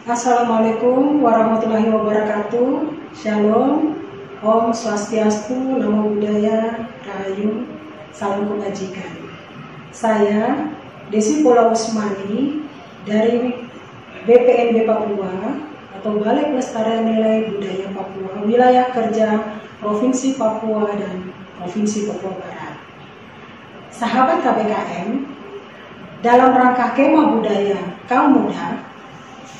Assalamualaikum warahmatullahi wabarakatuh. Shalom, Om Swastiastu, Namo Buddhaya, Rahayu, salam kebajikan. Saya Desi Pola Usmani dari BPNB Papua atau Balai Pelestarian Nilai Budaya Papua, wilayah kerja Provinsi Papua dan Provinsi Papua Barat. Sahabat KBKM, dalam rangka Kemah Budaya Kaum Muda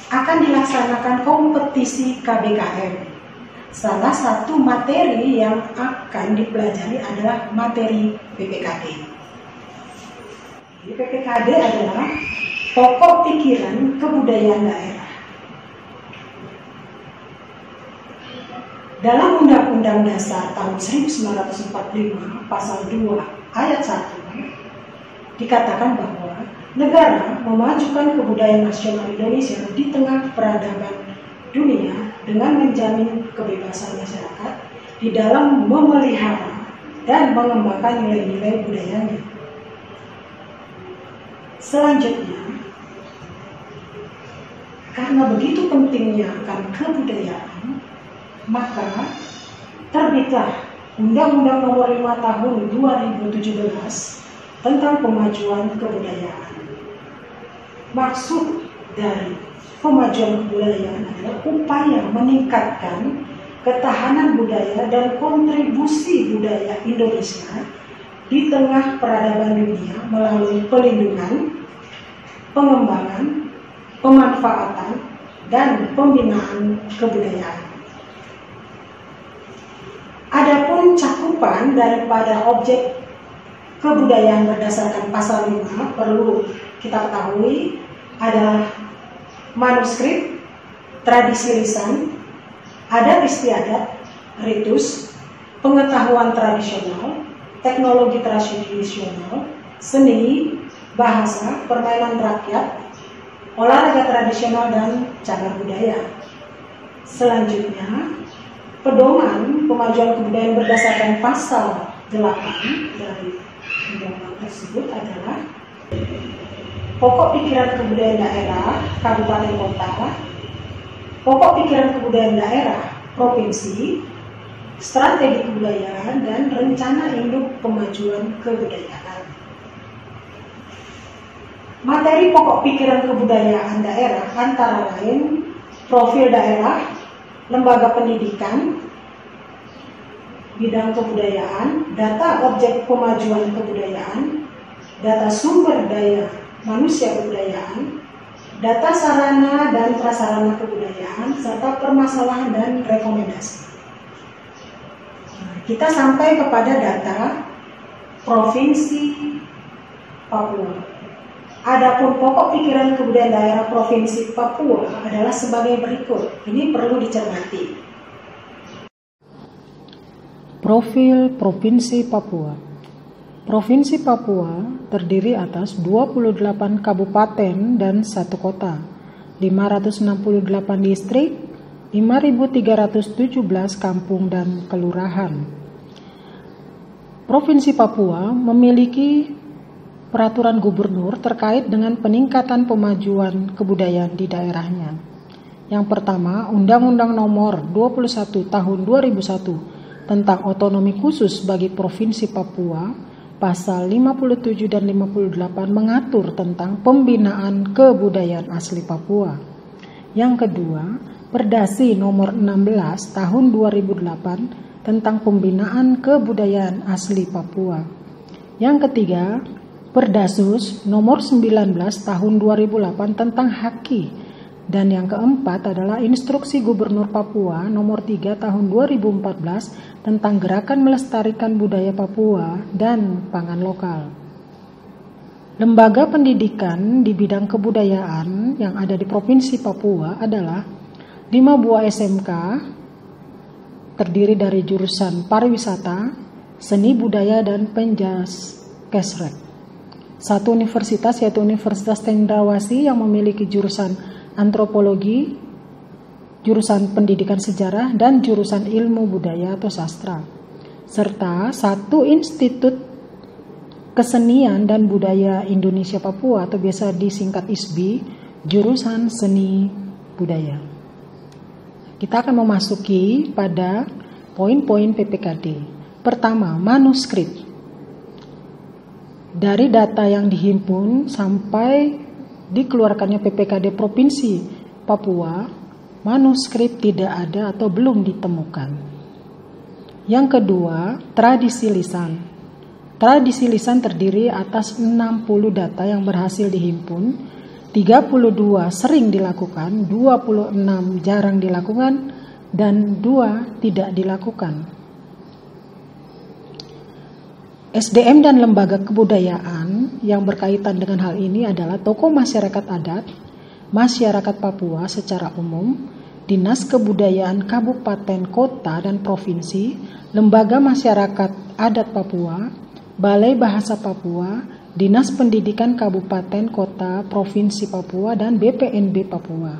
akan dilaksanakan kompetisi KBKM. Salah satu materi yang akan dipelajari adalah materi PPKD. PPKD adalah pokok pikiran kebudayaan daerah. Dalam Undang-Undang Dasar tahun 1945 Pasal 2 Ayat 1 dikatakan bahwa negara memajukan kebudayaan nasional Indonesia di tengah peradaban dunia dengan menjamin kebebasan masyarakat di dalam memelihara dan mengembangkan nilai-nilai budayanya. Selanjutnya, karena begitu pentingnya akan kebudayaan, maka terbitlah Undang-Undang Nomor 5 Tahun 2017 tentang pemajuan kebudayaan. Maksud dari pemajuan kebudayaan adalah upaya meningkatkan ketahanan budaya dan kontribusi budaya Indonesia di tengah peradaban dunia melalui pelindungan, pengembangan, pemanfaatan, dan pembinaan kebudayaan. Adapun cakupan daripada objek kebudayaan berdasarkan pasal 5 perlu kita ketahui adalah manuskrip, tradisi lisan, adat istiadat, ritus, pengetahuan tradisional, teknologi tradisional, seni, bahasa, permainan rakyat, olahraga tradisional, dan cagar budaya. Selanjutnya, pedoman pemajuan kebudayaan berdasarkan pasal 8 dari undang-undang tersebut adalah pokok pikiran kebudayaan daerah kabupaten kota, pokok pikiran kebudayaan daerah provinsi, strategi kebudayaan, dan rencana induk pemajuan kebudayaan. Materi pokok pikiran kebudayaan daerah antara lain profil daerah, lembaga pendidikan, bidang kebudayaan, data objek pemajuan kebudayaan, data sumber daya manusia kebudayaan, data sarana dan prasarana kebudayaan, serta permasalahan dan rekomendasi. Kita sampai kepada data Provinsi Papua. Adapun pokok pikiran kebudayaan daerah Provinsi Papua adalah sebagai berikut. Ini perlu dicermati. Profil Provinsi Papua. Provinsi Papua terdiri atas 28 kabupaten dan 1 kota, 568 distrik, 5.317 kampung dan kelurahan. Provinsi Papua memiliki peraturan gubernur terkait dengan peningkatan pemajuan kebudayaan di daerahnya. Yang pertama, Undang-Undang Nomor 21 Tahun 2001 tentang otonomi khusus bagi Provinsi Papua. Pasal 57 dan 58 mengatur tentang pembinaan kebudayaan asli Papua. Yang kedua, Perdasi nomor 16 tahun 2008 tentang pembinaan kebudayaan asli Papua. Yang ketiga, Perdasus nomor 19 tahun 2008 tentang Haki. Dan yang keempat adalah Instruksi Gubernur Papua nomor 3 tahun 2014 tentang gerakan melestarikan budaya Papua dan pangan lokal. Lembaga pendidikan di bidang kebudayaan yang ada di Provinsi Papua adalah 5 buah SMK terdiri dari jurusan pariwisata, seni budaya, dan penjaskesrek. 1 universitas yaitu Universitas Cendrawasih yang memiliki jurusan antropologi, jurusan pendidikan sejarah, dan jurusan ilmu budaya atau sastra, serta 1 institut kesenian dan budaya Indonesia Papua atau biasa disingkat ISBI, jurusan seni budaya. Kita akan memasuki pada poin-poin PPKD. Pertama, manuskrip. Dari data yang dihimpun sampai dikeluarkannya PPKD Provinsi Papua, manuskrip tidak ada atau belum ditemukan. Yang kedua, tradisi lisan. Tradisi lisan terdiri atas 60 data yang berhasil dihimpun, 32 sering dilakukan, 26 jarang dilakukan, dan 2 tidak dilakukan. SDM dan lembaga kebudayaan yang berkaitan dengan hal ini adalah tokoh masyarakat adat, masyarakat Papua secara umum, Dinas Kebudayaan Kabupaten, Kota, dan Provinsi, Lembaga Masyarakat Adat Papua, Balai Bahasa Papua, Dinas Pendidikan Kabupaten, Kota, Provinsi Papua, dan BPNB Papua.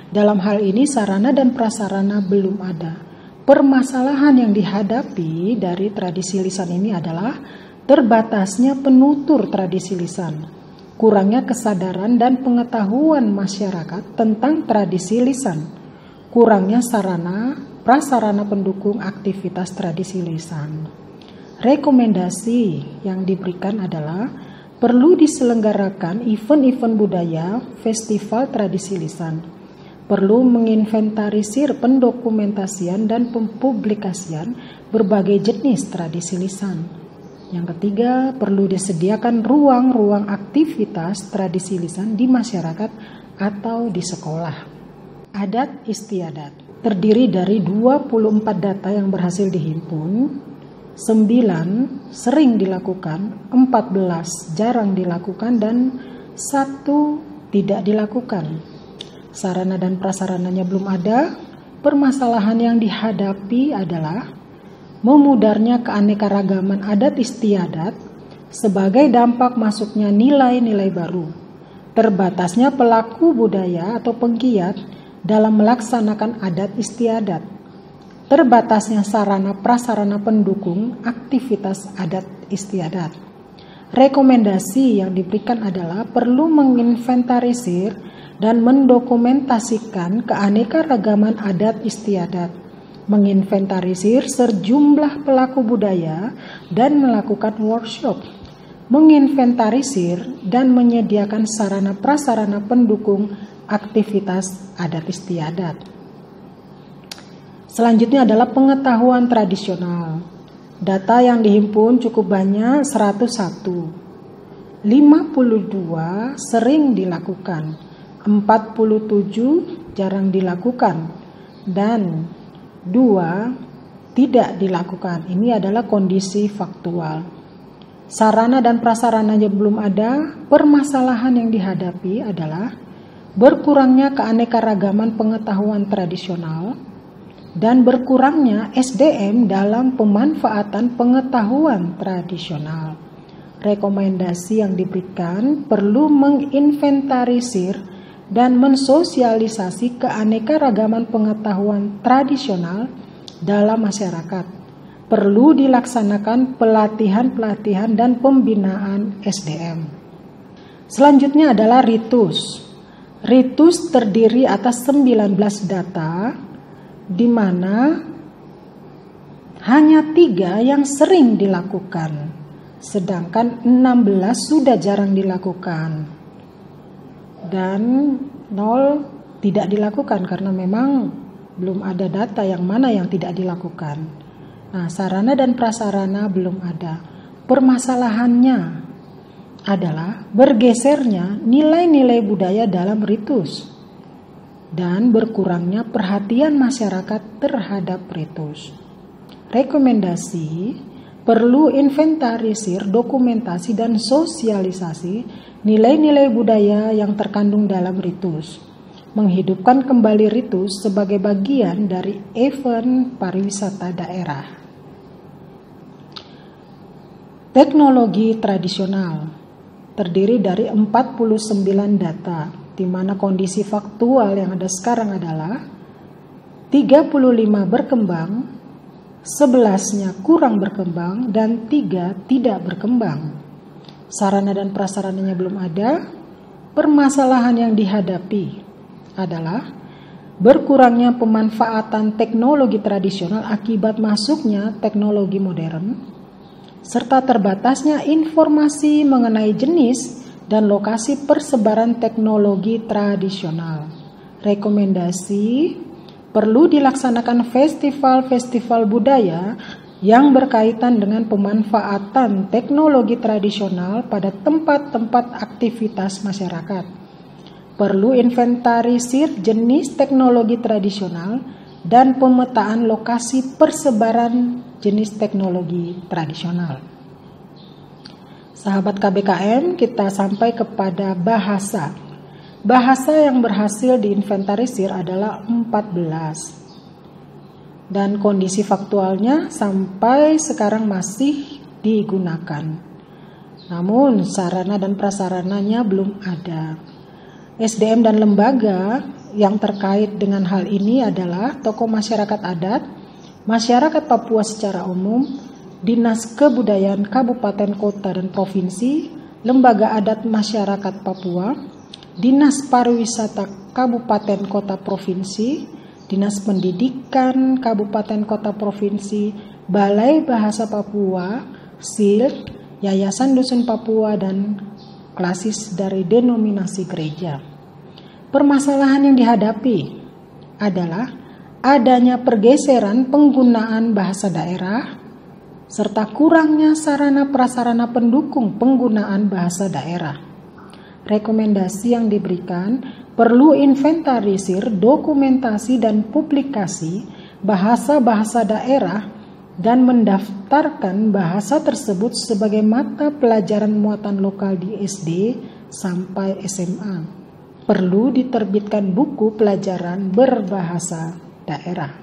Dalam hal ini sarana dan prasarana belum ada. Permasalahan yang dihadapi dari tradisi lisan ini adalah terbatasnya penutur tradisi lisan, kurangnya kesadaran dan pengetahuan masyarakat tentang tradisi lisan, kurangnya sarana prasarana pendukung aktivitas tradisi lisan. Rekomendasi yang diberikan adalah perlu diselenggarakan event-event budaya, festival tradisi lisan. Perlu menginventarisir pendokumentasian dan pempublikasian berbagai jenis tradisi lisan. Yang ketiga, perlu disediakan ruang-ruang aktivitas tradisi lisan di masyarakat atau di sekolah. Adat istiadat terdiri dari 24 data yang berhasil dihimpun, 9 sering dilakukan, 14 jarang dilakukan, dan 1 tidak dilakukan. Sarana dan prasarananya belum ada. Permasalahan yang dihadapi adalah memudarnya keanekaragaman adat istiadat sebagai dampak masuknya nilai-nilai baru, terbatasnya pelaku budaya atau penggiat dalam melaksanakan adat istiadat, terbatasnya sarana prasarana pendukung aktivitas adat istiadat. Rekomendasi yang diberikan adalah perlu menginventarisir dan mendokumentasikan keanekaragaman adat istiadat, menginventarisir sejumlah pelaku budaya dan melakukan workshop, menginventarisir dan menyediakan sarana prasarana pendukung aktivitas adat istiadat. Selanjutnya adalah pengetahuan tradisional. Data yang dihimpun cukup banyak, 101. 52 sering dilakukan, 47 jarang dilakukan, dan 2 tidak dilakukan. Ini adalah kondisi faktual. Sarana dan prasarananya belum ada. Permasalahan yang dihadapi adalah berkurangnya keanekaragaman pengetahuan tradisional dan berkurangnya SDM dalam pemanfaatan pengetahuan tradisional. Rekomendasi yang diberikan perlu menginventarisir dan mensosialisasi keanekaragaman pengetahuan tradisional dalam masyarakat. Perlu dilaksanakan pelatihan-pelatihan dan pembinaan SDM. Selanjutnya adalah ritus. Ritus terdiri atas 19 data, di mana hanya 3 yang sering dilakukan, sedangkan 16 sudah jarang dilakukan. Dan 0 tidak dilakukan karena memang belum ada data yang mana yang tidak dilakukan. Nah, sarana dan prasarana belum ada. Permasalahannya adalah bergesernya nilai-nilai budaya dalam ritus dan berkurangnya perhatian masyarakat terhadap ritus. Rekomendasi perlu inventarisir, dokumentasi, dan sosialisasi nilai-nilai budaya yang terkandung dalam ritus. Menghidupkan kembali ritus sebagai bagian dari event pariwisata daerah. Teknologi tradisional terdiri dari 49 data, di mana kondisi faktual yang ada sekarang adalah 35 berkembang, 11-nya kurang berkembang, dan 3 tidak berkembang. Sarana dan prasarananya belum ada. Permasalahan yang dihadapi adalah berkurangnya pemanfaatan teknologi tradisional akibat masuknya teknologi modern, serta terbatasnya informasi mengenai jenis dan lokasi persebaran teknologi tradisional. Rekomendasi: perlu dilaksanakan festival-festival budaya yang berkaitan dengan pemanfaatan teknologi tradisional pada tempat-tempat aktivitas masyarakat. Perlu inventarisir jenis teknologi tradisional dan pemetaan lokasi persebaran jenis teknologi tradisional. Sahabat KBKM, kita sampai kepada bahasa. Bahasa yang berhasil diinventarisir adalah 14. Dan kondisi faktualnya sampai sekarang masih digunakan. Namun sarana dan prasarananya belum ada. SDM dan lembaga yang terkait dengan hal ini adalah tokoh masyarakat adat, masyarakat Papua secara umum, Dinas Kebudayaan Kabupaten, Kota, dan Provinsi, Lembaga Adat Masyarakat Papua, Dinas Pariwisata Kabupaten, Kota, Provinsi, Dinas Pendidikan Kabupaten, Kota, Provinsi, Balai Bahasa Papua, SILK, Yayasan Dusun Papua, dan klasis dari denominasi gereja. Permasalahan yang dihadapi adalah adanya pergeseran penggunaan bahasa daerah serta kurangnya sarana prasarana pendukung penggunaan bahasa daerah. Rekomendasi yang diberikan: perlu inventarisir, dokumentasi, dan publikasi bahasa-bahasa daerah dan mendaftarkan bahasa tersebut sebagai mata pelajaran muatan lokal di SD sampai SMA. Perlu diterbitkan buku pelajaran berbahasa daerah.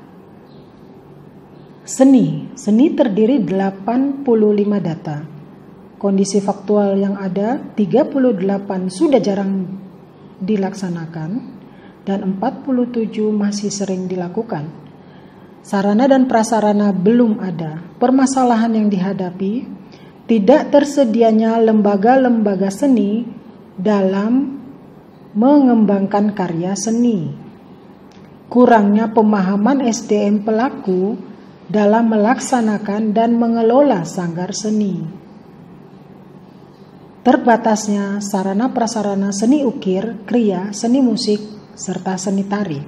Seni terdiri 85 data. Kondisi faktual yang ada 38 sudah jarang dilaksanakan dan 47 masih sering dilakukan. Sarana dan prasarana belum ada. Permasalahan yang dihadapi: tidak tersedianya lembaga-lembaga seni dalam mengembangkan karya seni. Kurangnya pemahaman SDM pelaku dalam melaksanakan dan mengelola sanggar seni. Terbatasnya sarana prasarana seni ukir, kriya, seni musik, serta seni tari.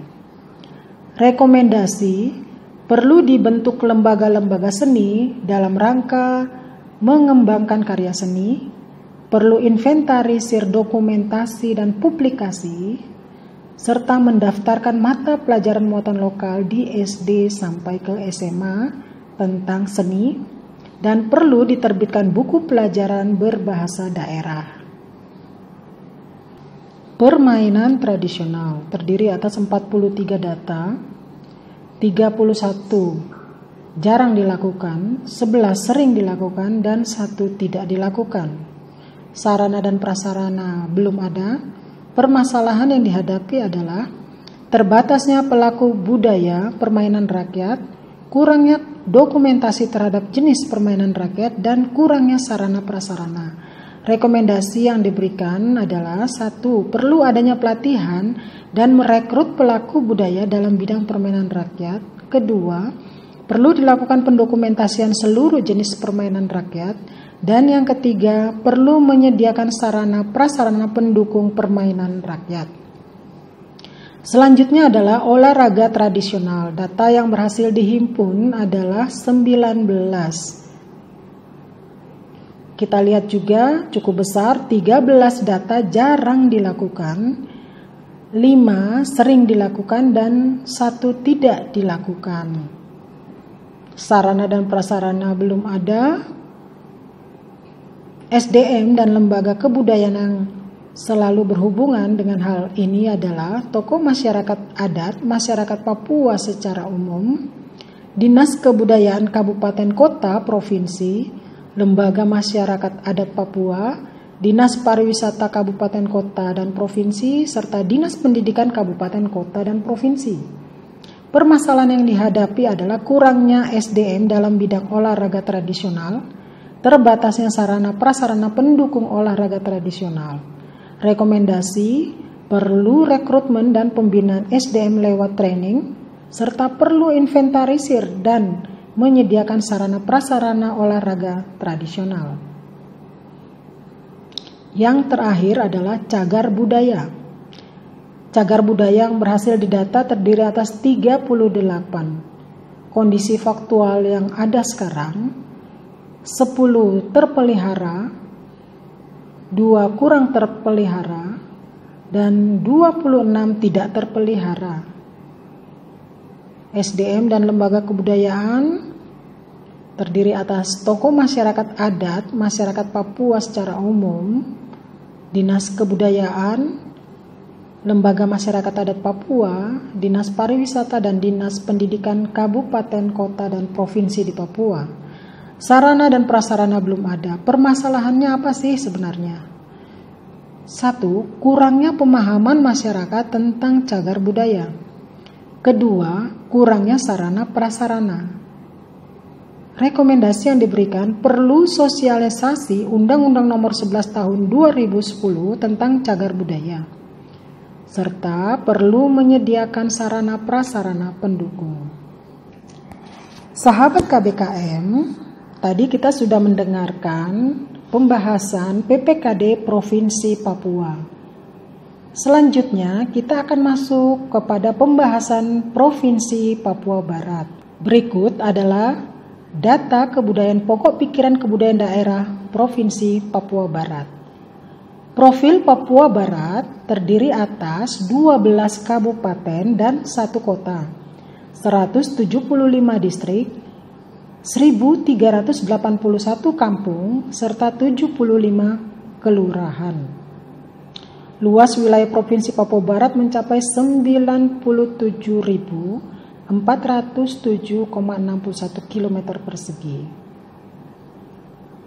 Rekomendasi: perlu dibentuk lembaga-lembaga seni dalam rangka mengembangkan karya seni, perlu inventarisir dokumentasi dan publikasi, serta mendaftarkan mata pelajaran muatan lokal di SD sampai ke SMA tentang seni, dan perlu diterbitkan buku pelajaran berbahasa daerah. Permainan tradisional terdiri atas 43 data, 31 jarang dilakukan, 11 sering dilakukan, dan 1 tidak dilakukan. Sarana dan prasarana belum ada. Permasalahan yang dihadapi adalah terbatasnya pelaku budaya permainan rakyat, kurangnya dokumentasi terhadap jenis permainan rakyat, dan kurangnya sarana prasarana. Rekomendasi yang diberikan adalah: 1. Perlu adanya pelatihan dan merekrut pelaku budaya dalam bidang permainan rakyat. 2. Perlu dilakukan pendokumentasian seluruh jenis permainan rakyat. Dan yang ketiga, perlu menyediakan sarana prasarana pendukung permainan rakyat. Selanjutnya adalah olahraga tradisional. Data yang berhasil dihimpun adalah 19. Kita lihat juga cukup besar, 13 data jarang dilakukan, 5 sering dilakukan, dan 1 tidak dilakukan. Sarana dan prasarana belum ada. SDM dan lembaga kebudayaan yang selalu berhubungan dengan hal ini adalah tokoh masyarakat adat, masyarakat Papua secara umum, Dinas Kebudayaan Kabupaten, Kota, Provinsi, Lembaga Masyarakat Adat Papua, Dinas Pariwisata Kabupaten, Kota, dan Provinsi, serta Dinas Pendidikan Kabupaten, Kota, dan Provinsi. Permasalahan yang dihadapi adalah kurangnya SDM dalam bidang olahraga tradisional, terbatasnya sarana prasarana pendukung olahraga tradisional. Rekomendasi: perlu rekrutmen dan pembinaan SDM lewat training, serta perlu inventarisir dan menyediakan sarana prasarana olahraga tradisional. Yang terakhir adalah cagar budaya. Cagar budaya yang berhasil didata terdiri atas 38. Kondisi faktual yang ada sekarang, 10 terpelihara, 2 kurang terpelihara, dan 26 tidak terpelihara. SDM dan lembaga kebudayaan terdiri atas tokoh masyarakat adat, masyarakat Papua secara umum, Dinas Kebudayaan, Lembaga Masyarakat Adat Papua, Dinas Pariwisata dan Dinas Pendidikan Kabupaten, Kota, dan Provinsi di Papua. Sarana dan prasarana belum ada. Permasalahannya apa sih sebenarnya? 1. Kurangnya pemahaman masyarakat tentang cagar budaya. Kedua, kurangnya sarana prasarana. Rekomendasi yang diberikan perlu sosialisasi Undang-Undang Nomor 11 Tahun 2010 tentang cagar budaya, serta perlu menyediakan sarana prasarana pendukung. Sahabat KBKM, tadi kita sudah mendengarkan pembahasan PPKD Provinsi Papua. Selanjutnya kita akan masuk kepada pembahasan Provinsi Papua Barat. Berikut adalah data kebudayaan pokok pikiran kebudayaan daerah Provinsi Papua Barat. Profil Papua Barat terdiri atas 12 kabupaten dan 1 kota, 175 distrik, 1.381 kampung, serta 75 kelurahan. Luas wilayah Provinsi Papua Barat mencapai 97.407,61 km persegi.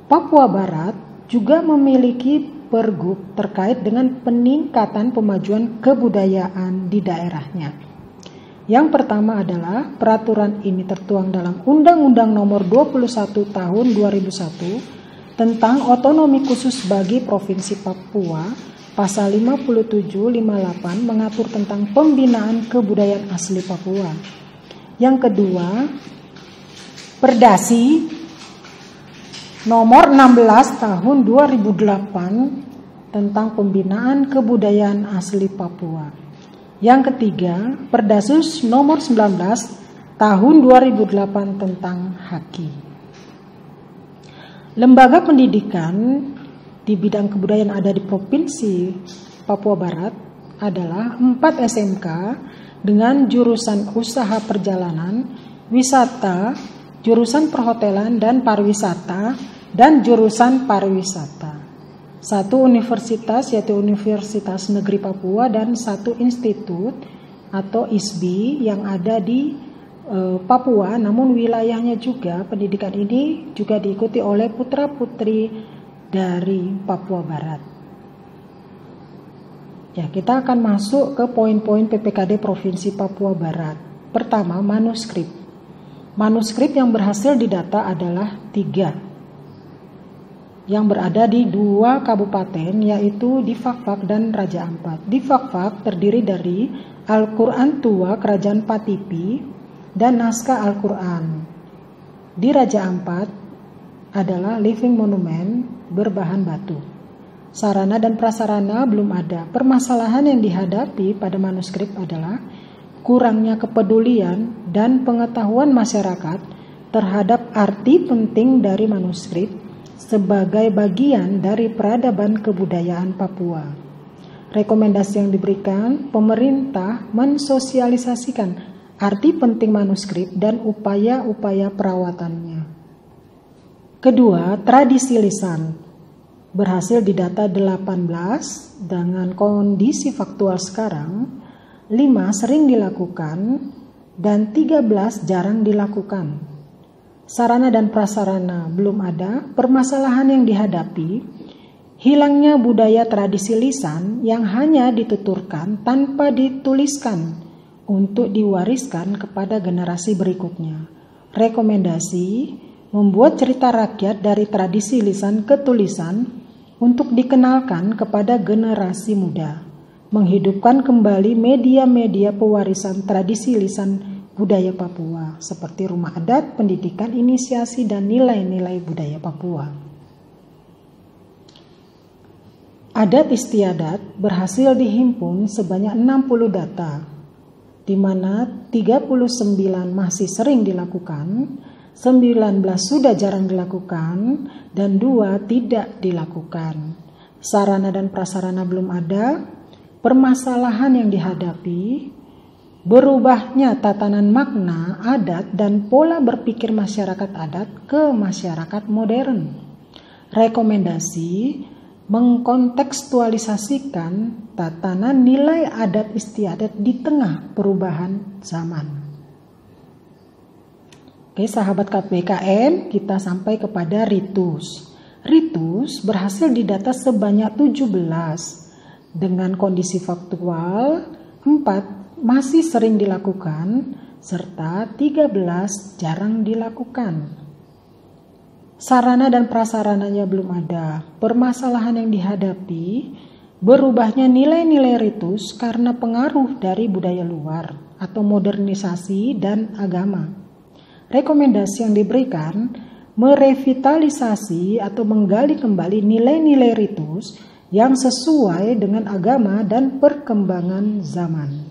Papua Barat juga memiliki pergub terkait dengan peningkatan pemajuan kebudayaan di daerahnya. Yang pertama adalah peraturan ini tertuang dalam Undang-Undang Nomor 21 Tahun 2001 tentang otonomi khusus bagi Provinsi Papua. Pasal 57-58 mengatur tentang pembinaan kebudayaan asli Papua. Yang kedua, Perdasi Nomor 16 Tahun 2008 tentang pembinaan kebudayaan asli Papua. Yang ketiga, Perdasus Nomor 19 Tahun 2008 tentang Haki. Lembaga pendidikan di bidang kebudayaan ada di Provinsi Papua Barat adalah 4 SMK dengan jurusan usaha perjalanan, wisata, jurusan perhotelan dan pariwisata, dan jurusan pariwisata. 1 universitas yaitu Universitas Negeri Papua dan 1 institut atau ISBI yang ada di Papua, namun wilayahnya juga pendidikan ini juga diikuti oleh putra-putri dari Papua Barat. Ya, kita akan masuk ke poin-poin PPKD Provinsi Papua Barat. Pertama, manuskrip. Manuskrip yang berhasil didata adalah 3. Yang berada di 2 kabupaten yaitu di Fakfak dan Raja Ampat. Di Fakfak terdiri dari Al-Quran Tua Kerajaan Patipi dan naskah Al-Quran. Di Raja Ampat adalah living monument berbahan batu. Sarana dan prasarana belum ada. Permasalahan yang dihadapi pada manuskrip adalah kurangnya kepedulian dan pengetahuan masyarakat terhadap arti penting dari manuskrip sebagai bagian dari peradaban kebudayaan Papua. Rekomendasi yang diberikan, pemerintah mensosialisasikan arti penting manuskrip dan upaya-upaya perawatannya. Kedua, tradisi lisan. Berhasil didata 18 dengan kondisi faktual sekarang, 5 sering dilakukan dan 13 jarang dilakukan. Sarana dan prasarana belum ada. Permasalahan yang dihadapi, hilangnya budaya tradisi lisan yang hanya dituturkan tanpa dituliskan untuk diwariskan kepada generasi berikutnya. Rekomendasi, membuat cerita rakyat dari tradisi lisan ke tulisan untuk dikenalkan kepada generasi muda. menghidupkan kembali media-media pewarisan tradisi lisan budaya Papua seperti rumah adat, pendidikan, inisiasi, dan nilai-nilai budaya Papua. Adat istiadat berhasil dihimpun sebanyak 60 data, di mana 39 masih sering dilakukan, 19 sudah jarang dilakukan, dan 2 tidak dilakukan. Sarana dan prasarana belum ada. Permasalahan yang dihadapi, berubahnya tatanan makna adat dan pola berpikir masyarakat adat ke masyarakat modern. Rekomendasi mengkontekstualisasikan tatanan nilai adat istiadat di tengah perubahan zaman. Oke, sahabat KPKN, kita sampai kepada ritus. Ritus berhasil didata sebanyak 17. Dengan kondisi faktual, 4 masih sering dilakukan, serta 13 jarang dilakukan. Sarana dan prasarananya belum ada. Permasalahan yang dihadapi, berubahnya nilai-nilai ritus karena pengaruh dari budaya luar atau modernisasi dan agama. Rekomendasi yang diberikan, merevitalisasi atau menggali kembali nilai-nilai ritus yang sesuai dengan agama dan perkembangan zaman.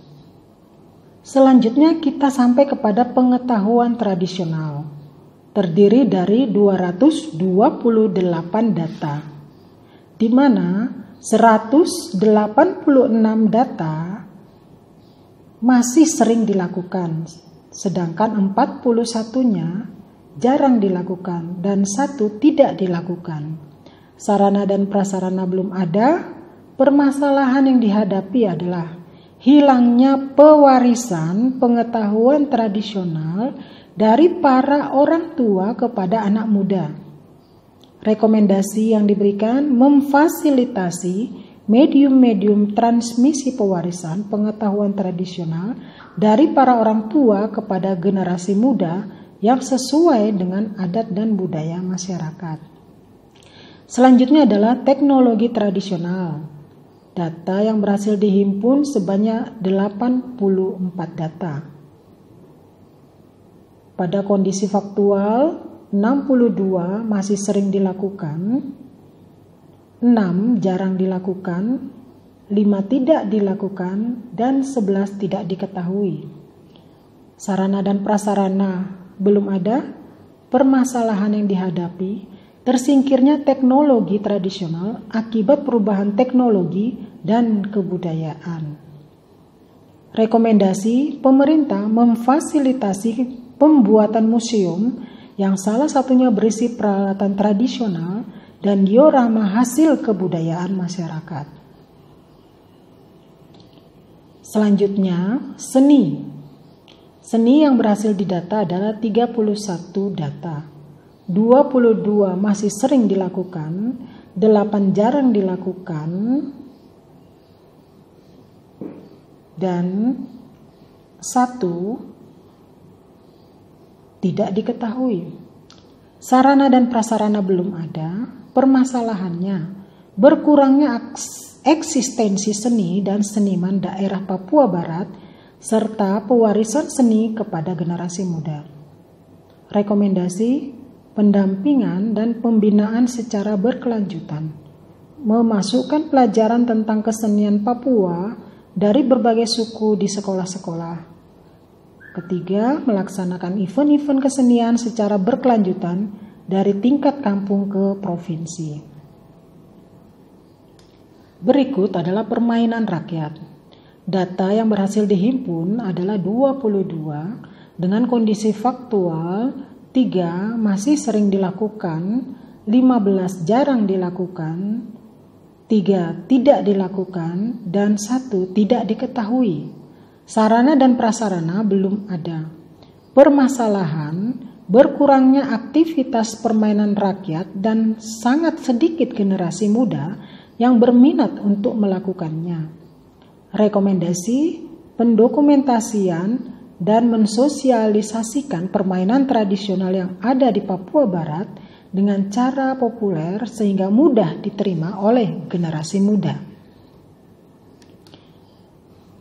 Selanjutnya kita sampai kepada pengetahuan tradisional. Terdiri dari 228 data, di mana 186 data masih sering dilakukan, sedangkan 41-nya jarang dilakukan dan 1 tidak dilakukan. Sarana dan prasarana belum ada. Permasalahan yang dihadapi adalah hilangnya pewarisan pengetahuan tradisional dari para orang tua kepada anak muda. Rekomendasi yang diberikan memfasilitasi medium-medium transmisi pewarisan pengetahuan tradisional dari para orang tua kepada generasi muda yang sesuai dengan adat dan budaya masyarakat. Selanjutnya adalah teknologi tradisional. Data yang berhasil dihimpun sebanyak 84 data. Pada kondisi faktual, 62 masih sering dilakukan, 6 jarang dilakukan, 5 tidak dilakukan, dan 11 tidak diketahui. Sarana dan prasarana belum ada. Permasalahan yang dihadapi, tersingkirnya teknologi tradisional akibat perubahan teknologi dan kebudayaan. Rekomendasi pemerintah memfasilitasi pembuatan museum yang salah satunya berisi peralatan tradisional dan diorama hasil kebudayaan masyarakat. Selanjutnya, seni. Seni yang berhasil didata adalah 31 data. 22 masih sering dilakukan, 8 jarang dilakukan, dan 1 tidak diketahui. Sarana dan prasarana belum ada. Permasalahannya, berkurangnya eksistensi seni dan seniman daerah Papua Barat serta pewarisan seni kepada generasi muda. Rekomendasi pendampingan dan pembinaan secara berkelanjutan, memasukkan pelajaran tentang kesenian Papua dari berbagai suku di sekolah-sekolah. Ketiga, melaksanakan event-event kesenian secara berkelanjutan dari tingkat kampung ke provinsi. Berikut adalah permainan rakyat. Data yang berhasil dihimpun adalah 22 dengan kondisi faktual. 3 masih sering dilakukan, 15 jarang dilakukan, 3 tidak dilakukan, dan 1 tidak diketahui. Sarana dan prasarana belum ada. Permasalahan, berkurangnya aktivitas permainan rakyat dan sangat sedikit generasi muda yang berminat untuk melakukannya. Rekomendasi pendokumentasian dan mensosialisasikan permainan tradisional yang ada di Papua Barat dengan cara populer sehingga mudah diterima oleh generasi muda.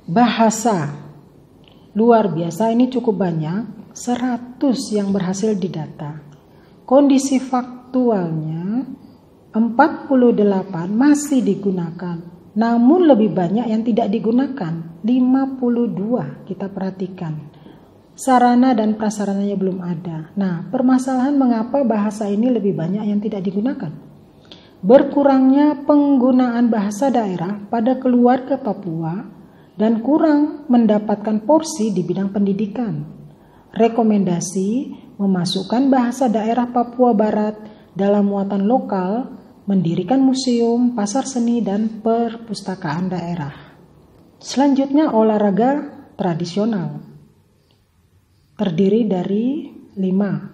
Bahasa. Luar biasa, ini cukup banyak, 100 yang berhasil didata. Kondisi faktualnya 48 masih digunakan, namun lebih banyak yang tidak digunakan, 52 kita perhatikan. Sarana dan prasarananya belum ada. Nah, permasalahan mengapa bahasa ini lebih banyak yang tidak digunakan? Berkurangnya penggunaan bahasa daerah pada keluarga Papua dan kurang mendapatkan porsi di bidang pendidikan. Rekomendasi memasukkan bahasa daerah Papua Barat dalam muatan lokal, mendirikan museum, pasar seni, dan perpustakaan daerah. Selanjutnya, olahraga tradisional. Terdiri dari 5,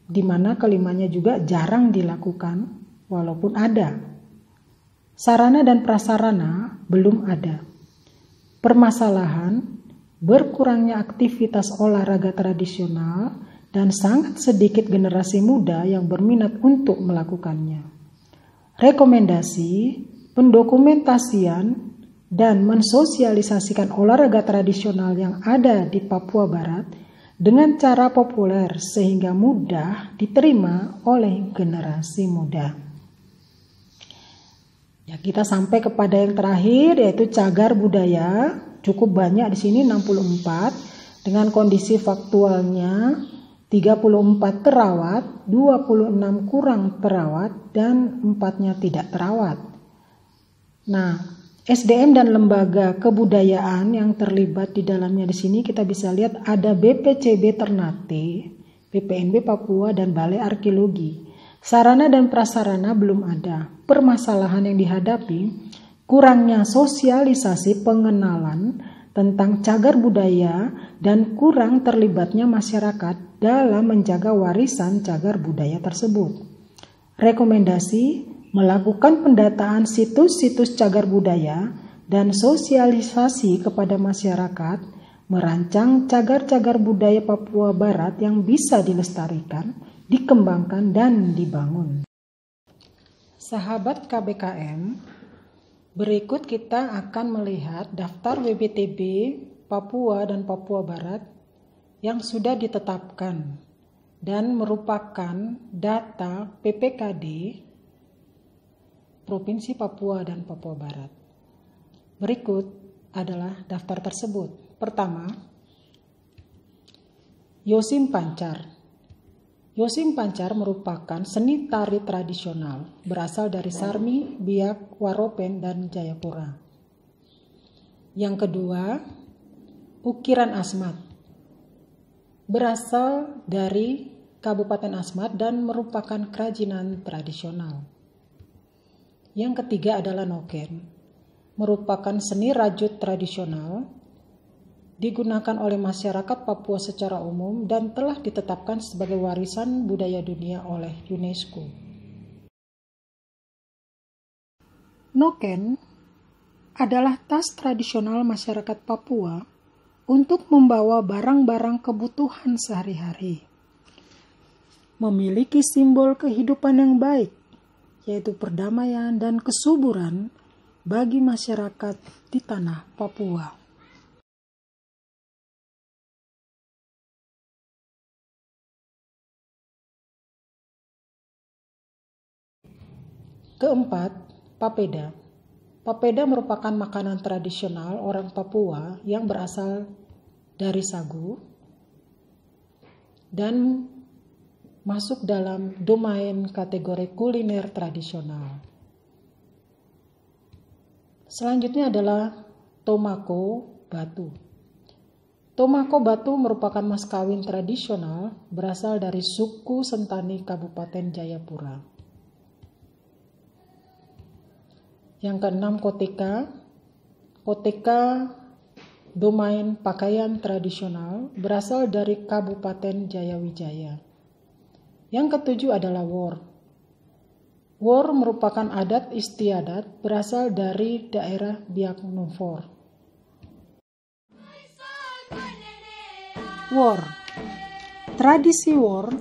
di mana kelimanya juga jarang dilakukan walaupun ada. Sarana dan prasarana belum ada. Permasalahan berkurangnya aktivitas olahraga tradisional dan sangat sedikit generasi muda yang berminat untuk melakukannya. Rekomendasi pendokumentasian dan mensosialisasikan olahraga tradisional yang ada di Papua Barat dengan cara populer sehingga mudah diterima oleh generasi muda. Ya, kita sampai kepada yang terakhir, yaitu cagar budaya. Cukup banyak di sini, 64, dengan kondisi faktualnya 34 terawat, 26 kurang terawat, dan 4-nya tidak terawat. Nah, SDM dan lembaga kebudayaan yang terlibat di dalamnya di sini kita bisa lihat ada BPCB Ternate, PPNB Papua, dan Balai Arkeologi. Sarana dan prasarana belum ada. Permasalahan yang dihadapi, kurangnya sosialisasi pengenalan tentang cagar budaya dan kurang terlibatnya masyarakat dalam menjaga warisan cagar budaya tersebut. Rekomendasi melakukan pendataan situs-situs cagar budaya dan sosialisasi kepada masyarakat, merancang cagar-cagar budaya Papua Barat yang bisa dilestarikan, dikembangkan, dan dibangun. Sahabat KBKM, berikut kita akan melihat daftar WBTB Papua dan Papua Barat yang sudah ditetapkan dan merupakan data PPKD Provinsi Papua dan Papua Barat. Berikut adalah daftar tersebut. Pertama, Yosim Pancar. Yosim Pancar merupakan seni tari tradisional berasal dari Sarmi, Biak, Waropen, dan Jayapura. Yang kedua, ukiran Asmat. Berasal dari Kabupaten Asmat dan merupakan kerajinan tradisional. Yang ketiga adalah Noken. Merupakan seni rajut tradisional digunakan oleh masyarakat Papua secara umum dan telah ditetapkan sebagai warisan budaya dunia oleh UNESCO. Noken adalah tas tradisional masyarakat Papua untuk membawa barang-barang kebutuhan sehari-hari. Memiliki simbol kehidupan yang baik, yaitu perdamaian dan kesuburan bagi masyarakat di tanah Papua. Keempat, papeda. Papeda merupakan makanan tradisional orang Papua yang berasal dari sagu dan masuk dalam domain kategori kuliner tradisional. Selanjutnya adalah tomako batu. Tomako batu merupakan mas kawin tradisional berasal dari suku Sentani Kabupaten Jayapura. Yang keenam, koteka. Koteka domain pakaian tradisional berasal dari Kabupaten Jayawijaya. Yang ketujuh adalah wor. Wor merupakan adat istiadat berasal dari daerah Biak Numfor. Wor. Tradisi wor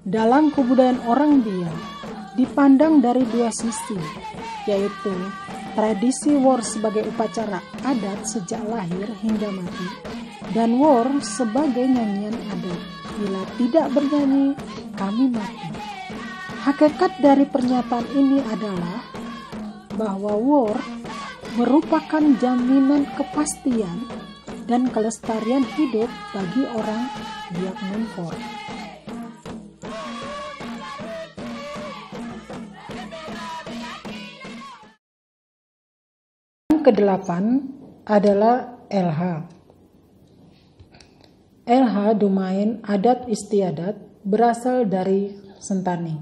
dalam kebudayaan orang Biak dipandang dari dua sisi, yaitu tradisi wor sebagai upacara adat sejak lahir hingga mati, dan wor sebagai nyanyian adat. Bila tidak bernyanyi, kami mati. Hakikat dari pernyataan ini adalah bahwa wor merupakan jaminan kepastian dan kelestarian hidup bagi orang Biak Numfor. Yang kedelapan adalah LH. LH domain adat istiadat berasal dari Sentani.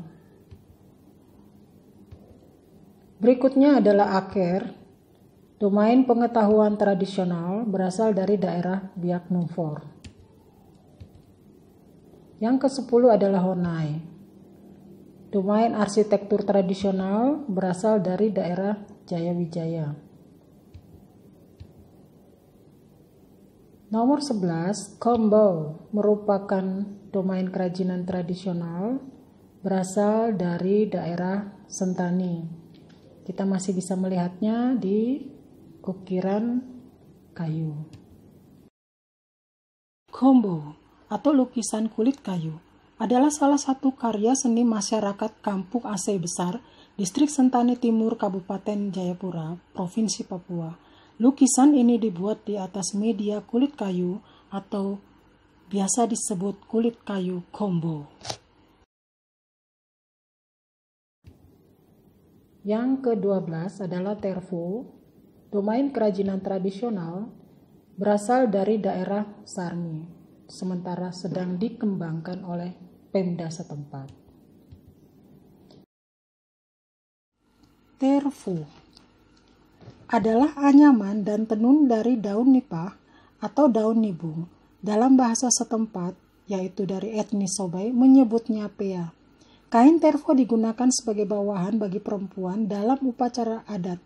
Berikutnya adalah Aker, domain pengetahuan tradisional berasal dari daerah Biak Numfor. Yang ke-10 adalah Honai, domain arsitektur tradisional berasal dari daerah Jayawijaya. Nomor 11, Kombo, merupakan domain kerajinan tradisional berasal dari daerah Sentani. Kita masih bisa melihatnya di ukiran kayu. Kombo atau lukisan kulit kayu adalah salah satu karya seni masyarakat Kampung Aceh Besar, Distrik Sentani Timur, Kabupaten Jayapura, Provinsi Papua. Lukisan ini dibuat di atas media kulit kayu atau biasa disebut kulit kayu kombo. Yang ke-12 adalah Tervo, domain kerajinan tradisional berasal dari daerah Sarmi, sementara sedang dikembangkan oleh Pemda setempat. Tervo adalah anyaman dan tenun dari daun nipah atau daun nibung. Dalam bahasa setempat, yaitu dari etnis Sobai, menyebutnya pea. Kain tervo digunakan sebagai bawahan bagi perempuan dalam upacara adat,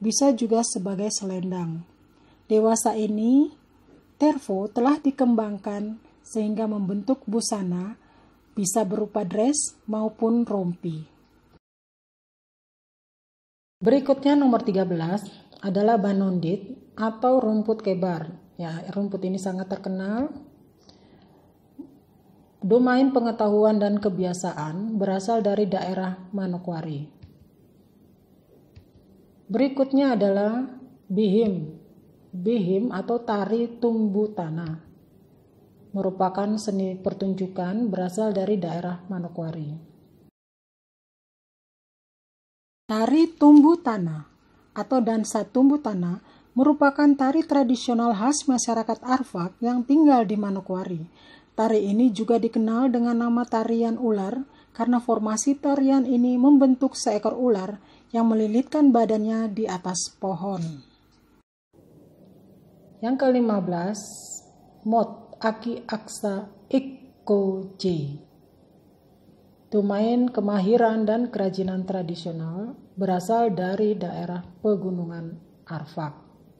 bisa juga sebagai selendang. Dewasa ini, tervo telah dikembangkan sehingga membentuk busana, bisa berupa dress maupun rompi. Berikutnya nomor 13 adalah Banondit atau rumput kebar. Ya, rumput ini sangat terkenal. Domain pengetahuan dan kebiasaan berasal dari daerah Manokwari. Berikutnya adalah Bihim. Bihim atau tari tumbuh tanah merupakan seni pertunjukan berasal dari daerah Manokwari. Tari tumbuh tanah atau dansa tumbuh tanah merupakan tari tradisional khas masyarakat Arfak yang tinggal di Manokwari. Tari ini juga dikenal dengan nama tarian ular karena formasi tarian ini membentuk seekor ular yang melilitkan badannya di atas pohon. Yang ke-15, Mot Aki Aksa Ikko J, domain kemahiran dan kerajinan tradisional berasal dari daerah pegunungan Arfak.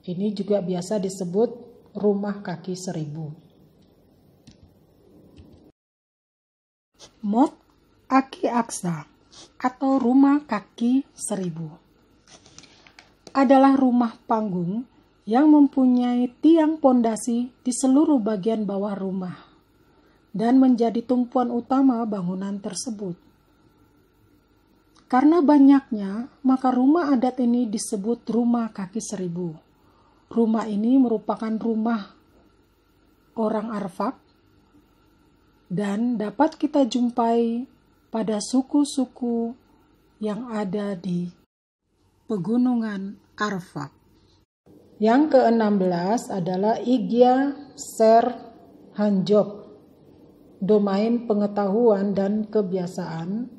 Ini juga biasa disebut rumah kaki seribu. Mot Aki Aksa atau rumah kaki seribu adalah rumah panggung yang mempunyai tiang pondasi di seluruh bagian bawah rumah dan menjadi tumpuan utama bangunan tersebut. Karena banyaknya, maka rumah adat ini disebut rumah kaki seribu. Rumah ini merupakan rumah orang Arfak dan dapat kita jumpai pada suku-suku yang ada di pegunungan Arfak. Yang ke-16 adalah Igya Ser Hanjok, domain pengetahuan dan kebiasaan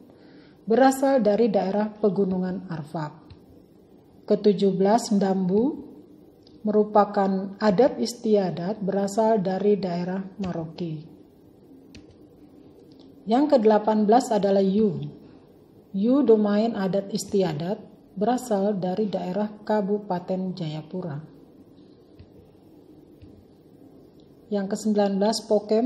berasal dari daerah pegunungan Arfak. Ke-17 Ndambu merupakan adat istiadat berasal dari daerah Maroki. Yang ke-18 adalah Yu. Yu domain adat istiadat berasal dari daerah Kabupaten Jayapura. Yang ke-19 Pokem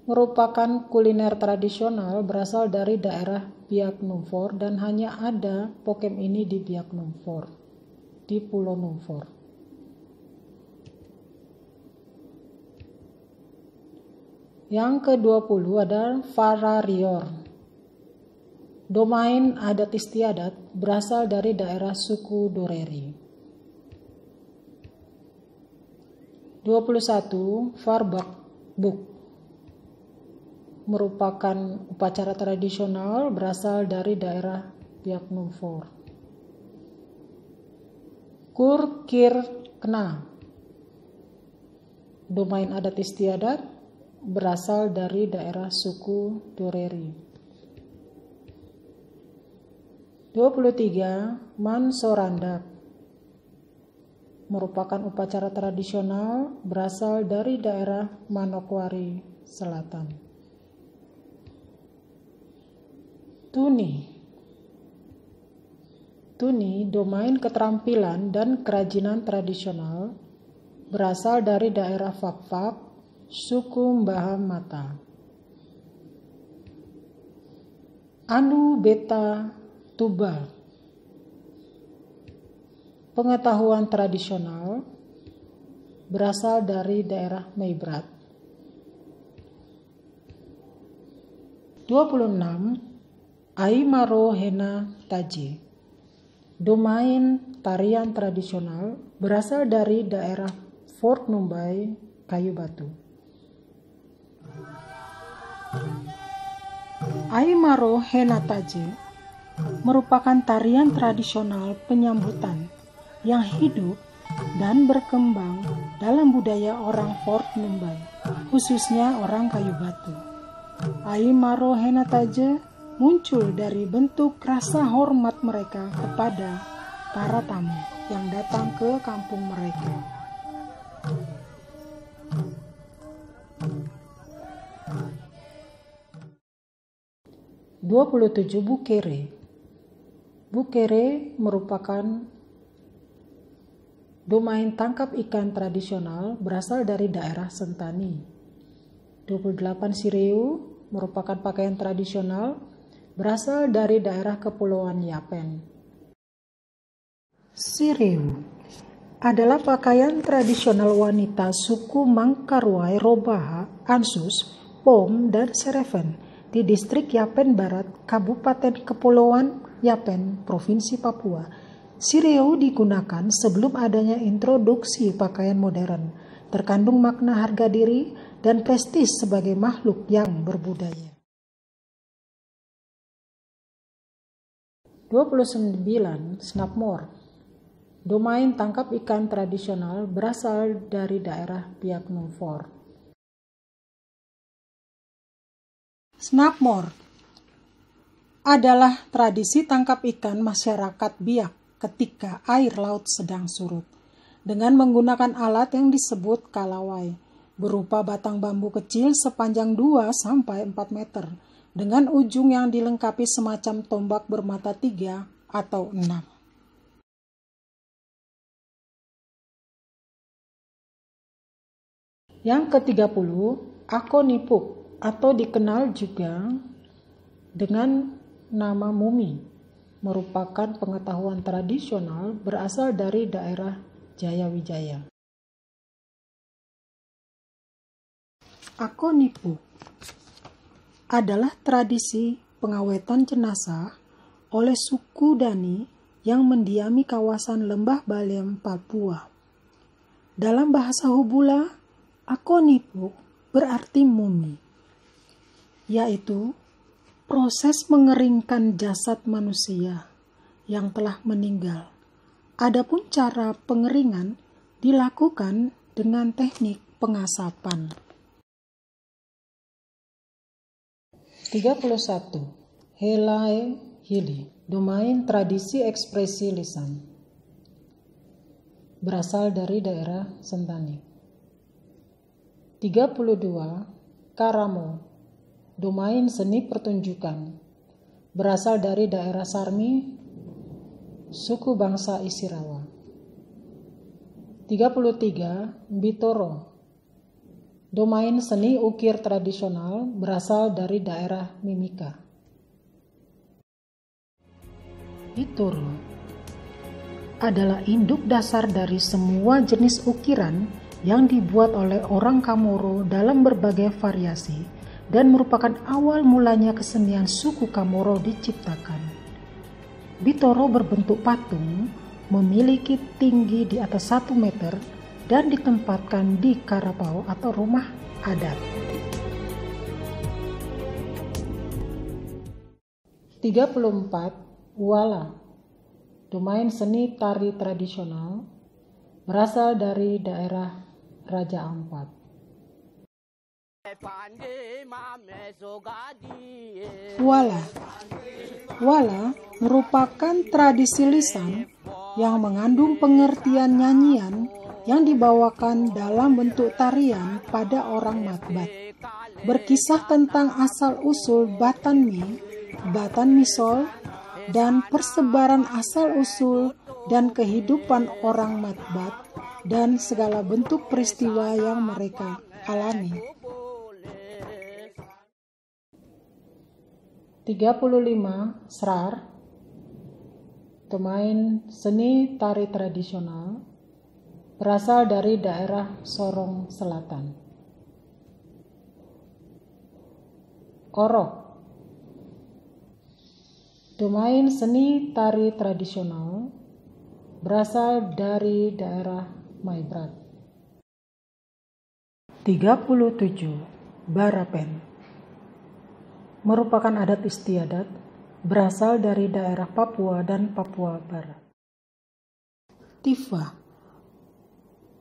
merupakan kuliner tradisional berasal dari daerah Biak Numfor dan hanya ada Pokem ini di Biak Numfor. di Pulau Numfor. Yang ke-20 adalah Fararior. Domain adat istiadat berasal dari daerah suku Doreri. 21 Farbakbuk merupakan upacara tradisional berasal dari daerah Biak Numfor. Kurkirkna, domain adat istiadat berasal dari daerah suku Doreri. 23 Mansorandak merupakan upacara tradisional berasal dari daerah Manokwari Selatan. Tuni, domain keterampilan dan kerajinan tradisional berasal dari daerah Fakfak, suku Mbaham Mata. Anu Beta Tuba, pengetahuan tradisional berasal dari daerah Meibrat. 26 Aimaro Hena Taji, domain tarian tradisional berasal dari daerah Fort Numbai, Kayu Batu. Aimaro Hena Taji merupakan tarian tradisional penyambutan yang hidup dan berkembang dalam budaya orang Fort Numbai, khususnya orang Kayu Batu. Aimaro Hena Taji muncul dari bentuk rasa hormat mereka kepada para tamu yang datang ke kampung mereka. Bukere merupakan domain tangkap ikan tradisional berasal dari daerah Sentani. 28 Sireu merupakan pakaian tradisional berasal dari daerah Kepulauan Yapen. Sireu adalah pakaian tradisional wanita suku Mangkaruai, Robaha, Ansus, Pom, dan Sereven di distrik Yapen Barat, Kabupaten Kepulauan Yapen, Provinsi Papua. Sireu digunakan sebelum adanya introduksi pakaian modern. Terkandung makna harga diri dan prestis sebagai makhluk yang berbudaya. 29 Snapmore, domain tangkap ikan tradisional berasal dari daerah Biak Numfor. Snapmore adalah tradisi tangkap ikan masyarakat Biak ketika air laut sedang surut dengan menggunakan alat yang disebut kalawai berupa batang bambu kecil sepanjang 2-4 meter dengan ujung yang dilengkapi semacam tombak bermata 3 atau 6. Yang ke-30 Akonipuk atau dikenal juga dengan nama mumi merupakan pengetahuan tradisional berasal dari daerah Jayawijaya. Akonipuk adalah tradisi pengawetan jenazah oleh suku Dani yang mendiami kawasan Lembah Baliem, Papua. Dalam bahasa Hubula, Akonipuk berarti mumi, yaitu proses mengeringkan jasad manusia yang telah meninggal. Adapun cara pengeringan dilakukan dengan teknik pengasapan. 31. Helai Hili, domain tradisi ekspresi lisan, berasal dari daerah Sentani. 32. Karamo, domain seni pertunjukan, berasal dari daerah Sarmi, suku bangsa Isirawa. 33. Bitoro, domain seni ukir tradisional, berasal dari daerah Mimika. Bitoro adalah induk dasar dari semua jenis ukiran yang dibuat oleh orang Kamoro dalam berbagai variasi dan merupakan awal mulanya kesenian suku Kamoro diciptakan. Bitoro berbentuk patung, memiliki tinggi di atas 1 meter dan ditempatkan di karapau atau rumah adat. 34. Wala, domain seni tari tradisional, berasal dari daerah Raja Ampat. Wala merupakan tradisi lisan yang mengandung pengertian nyanyian yang dibawakan dalam bentuk tarian pada orang Matbat. Berkisah tentang asal-usul Batan Misol, dan persebaran asal-usul dan kehidupan orang Matbat dan segala bentuk peristiwa yang mereka alami. 35. Srar, domain seni tari tradisional, berasal dari daerah Sorong Selatan. Orok, domain seni tari tradisional, berasal dari daerah Maibrat. 37. Barapen, merupakan adat istiadat, berasal dari daerah Papua dan Papua Barat. Tifa,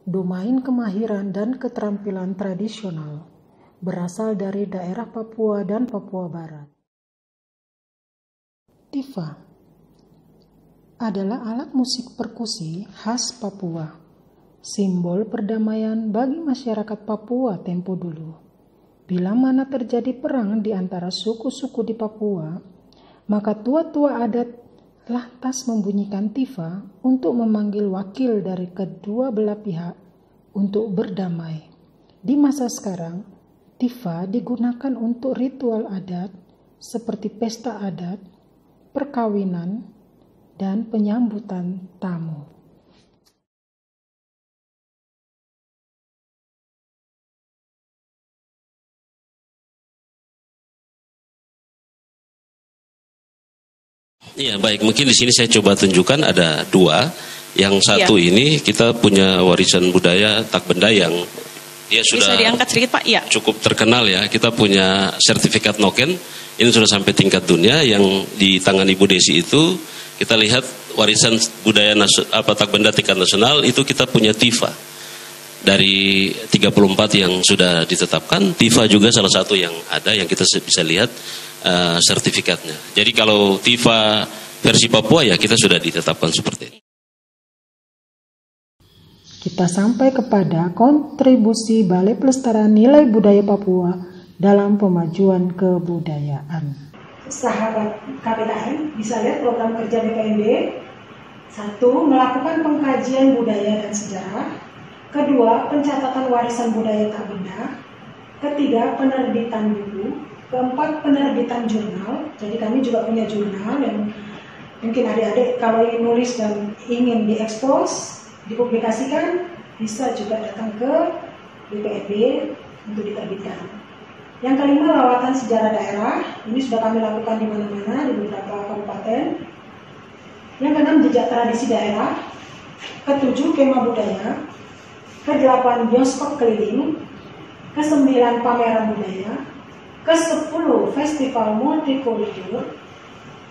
domain kemahiran dan keterampilan tradisional, berasal dari daerah Papua dan Papua Barat. Tifa adalah alat musik perkusi khas Papua, simbol perdamaian bagi masyarakat Papua tempo dulu. Bila mana terjadi perang di antara suku-suku di Papua, maka tua-tua adat lantas membunyikan tifa untuk memanggil wakil dari kedua belah pihak untuk berdamai. Di masa sekarang, tifa digunakan untuk ritual adat seperti pesta adat, perkawinan, dan penyambutan tamu. Iya, baik. Mungkin di sini saya coba tunjukkan ada 2. Yang satu ini kita punya warisan budaya Tak Benda yang dia sudah bisa diangkat sedikit, Pak? Iya. Cukup terkenal ya. Kita punya sertifikat Noken. Ini sudah sampai tingkat dunia. Yang di tangan Ibu Desi itu kita lihat warisan budaya Tak Benda tingkat nasional itu kita punya TIFA. Dari 34 yang sudah ditetapkan, TIFA juga salah satu yang ada yang kita bisa lihat sertifikatnya. Jadi kalau TIFA versi Papua ya kita sudah ditetapkan seperti ini. Kita sampai kepada kontribusi Balai Pelestarian Nilai Budaya Papua dalam pemajuan kebudayaan. Sahabat KPKM bisa lihat program kerja BPNB. 1. Melakukan pengkajian budaya dan sejarah. 2. Pencatatan warisan budaya Tak Benda. 3. Penerbitan buku. 4. Penerbitan jurnal. Jadi kami juga punya jurnal yang mungkin adik-adik kalau ingin nulis dan ingin diekspos, dipublikasikan, bisa juga datang ke BPNB untuk diterbitkan. Yang 5, lawatan sejarah daerah. Ini sudah kami lakukan di mana-mana di beberapa kabupaten. Yang 6, jejak tradisi daerah. 7, kemah budaya. 8, bioskop keliling. 9, pameran budaya. 10, festival multikultur.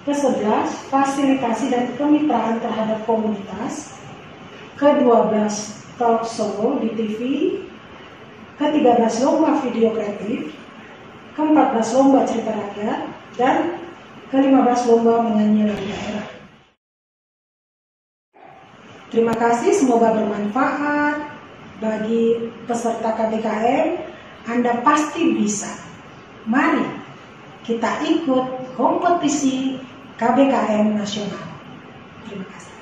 11, fasilitasi dan kemitraan terhadap komunitas. 12, talk show di TV. 13, lomba video kreatif. 14, lomba cerita rakyat. Dan 15, lomba menyanyi lagu daerah. Terima kasih, semoga bermanfaat bagi peserta KBKM. Anda pasti bisa. Mari kita ikut kompetisi KBKM nasional. Terima kasih.